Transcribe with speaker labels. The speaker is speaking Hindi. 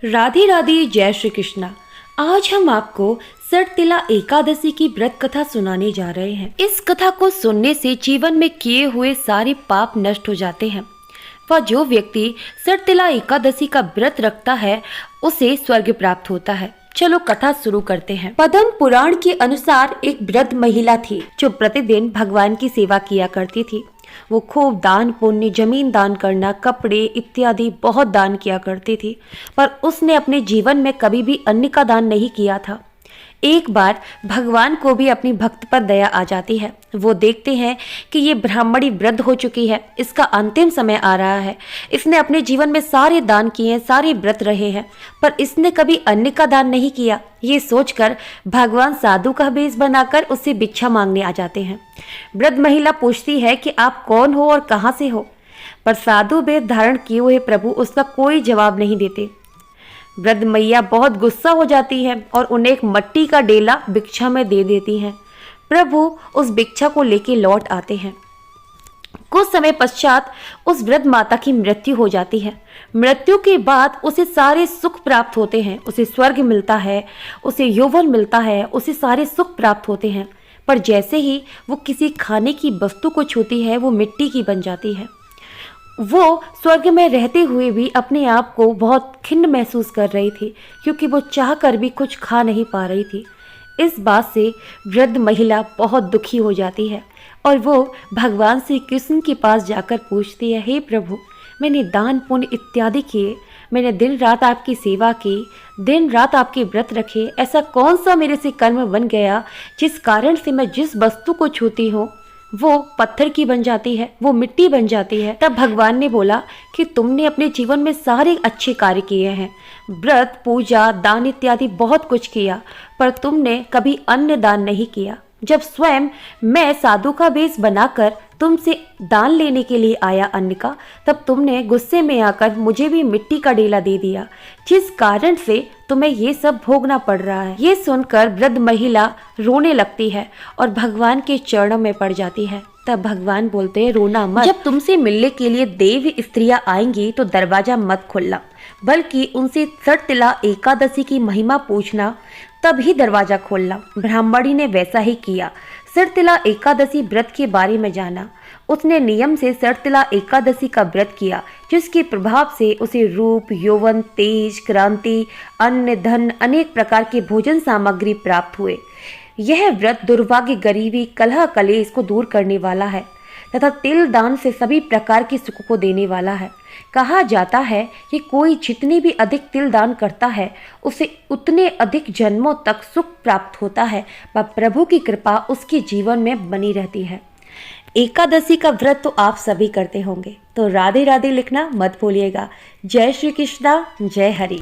Speaker 1: राधे राधे, जय श्री कृष्णा। आज हम आपको सरतिला एकादशी की व्रत कथा सुनाने जा रहे हैं। इस कथा को सुनने से जीवन में किए हुए सारे पाप नष्ट हो जाते हैं। वह जो व्यक्ति सरतिला एकादशी का व्रत रखता है उसे स्वर्ग प्राप्त होता है। चलो कथा शुरू करते हैं। पद्म पुराण के अनुसार एक वृद्ध महिला थी जो प्रतिदिन भगवान की सेवा किया करती थी। वो खूब दान पुण्य, जमीन दान करना, कपड़े इत्यादि बहुत दान किया करती थी, पर उसने अपने जीवन में कभी भी अन्न का दान नहीं किया था। एक बार भगवान को भी अपनी भक्त पर दया आ जाती है। वो देखते हैं कि ये ब्राह्मणी वृद्ध हो चुकी है, इसका अंतिम समय आ रहा है। इसने अपने जीवन में सारे दान किए हैं, सारे व्रत रहे हैं, पर इसने कभी अन्न का दान नहीं किया। ये सोचकर भगवान साधु का भेष बनाकर उससे भिक्षा मांगने आ जाते हैं। वृद्ध महिला पूछती है कि आप कौन हो और कहाँ से हो, पर साधु वेश धारण किए हुए प्रभु उसका कोई जवाब नहीं देते। वृद्ध मैया बहुत गुस्सा हो जाती है और उन्हें एक मट्टी का डेला भिक्षा में दे देती हैं। प्रभु उस भिक्षा को लेके लौट आते हैं। कुछ समय पश्चात उस वृद्ध माता की मृत्यु हो जाती है। मृत्यु के बाद उसे सारे सुख प्राप्त होते हैं। उसे स्वर्ग मिलता है, उसे यौवन मिलता है, उसे सारे सुख प्राप्त होते हैं। पर जैसे ही वो किसी खाने की वस्तु को छूती है वो मिट्टी की बन जाती है। वो स्वर्ग में रहते हुए भी अपने आप को बहुत खिन्न महसूस कर रही थी, क्योंकि वो चाह कर भी कुछ खा नहीं पा रही थी। इस बात से वृद्ध महिला बहुत दुखी हो जाती है और वो भगवान श्री कृष्ण के पास जाकर पूछती है, हे प्रभु, मैंने दान पुण्य इत्यादि किए, मैंने दिन रात आपकी सेवा की, दिन रात आपके व्रत रखे, ऐसा कौन सा मेरे से कर्म बन गया जिस कारण से मैं जिस वस्तु को छूती हूँ वो पत्थर की बन जाती है, वो मिट्टी बन जाती है। तब भगवान ने बोला कि तुमने अपने जीवन में सारे अच्छे कार्य किए हैं, व्रत पूजा दान इत्यादि बहुत कुछ किया, पर तुमने कभी अन्न दान नहीं किया। जब स्वयं मैं साधु का वेश बनाकर तुमसे दान लेने के लिए आया अन्न का, तब तुमने गुस्से में आकर मुझे भी मिट्टी का डेला दे दिया, जिस कारण से तुम्हें ये सब भोगना पड़ रहा है। ये सुनकर वृद्ध महिला रोने लगती है और भगवान के चरणों में पड़ जाती है। तब भगवान बोलते हैं, रोना मत। जब तुमसे मिलने के लिए देव स्त्रियां आएंगी तो दरवाजा मत खोलना, बल्कि उनसे सरतिला एकादशी की महिमा पूछना, तभी दरवाजा खोलना। ब्राह्मणी ने वैसा ही किया। सरतिला एकादशी व्रत के बारे में जाना। उसने नियम से सरतिला एकादशी का व्रत किया, जिसके प्रभाव से उसे रूप, यौवन, तेज, क्रांति, अन्न, धन, अनेक प्रकार के भोजन सामग्री प्राप्त हुए। यह व्रत दुर्भाग्य, गरीबी, कलह, कलेश को दूर करने वाला है तथा तिल दान से सभी प्रकार के सुख को देने वाला है। कहा जाता है कि कोई जितने भी अधिक तिल दान करता है उसे उतने अधिक जन्मों तक सुख प्राप्त होता है व प्रभु की कृपा उसके जीवन में बनी रहती है। एकादशी का व्रत तो आप सभी करते होंगे, तो राधे राधे लिखना मत भूलिएगा। जय श्री कृष्णा, जय हरि।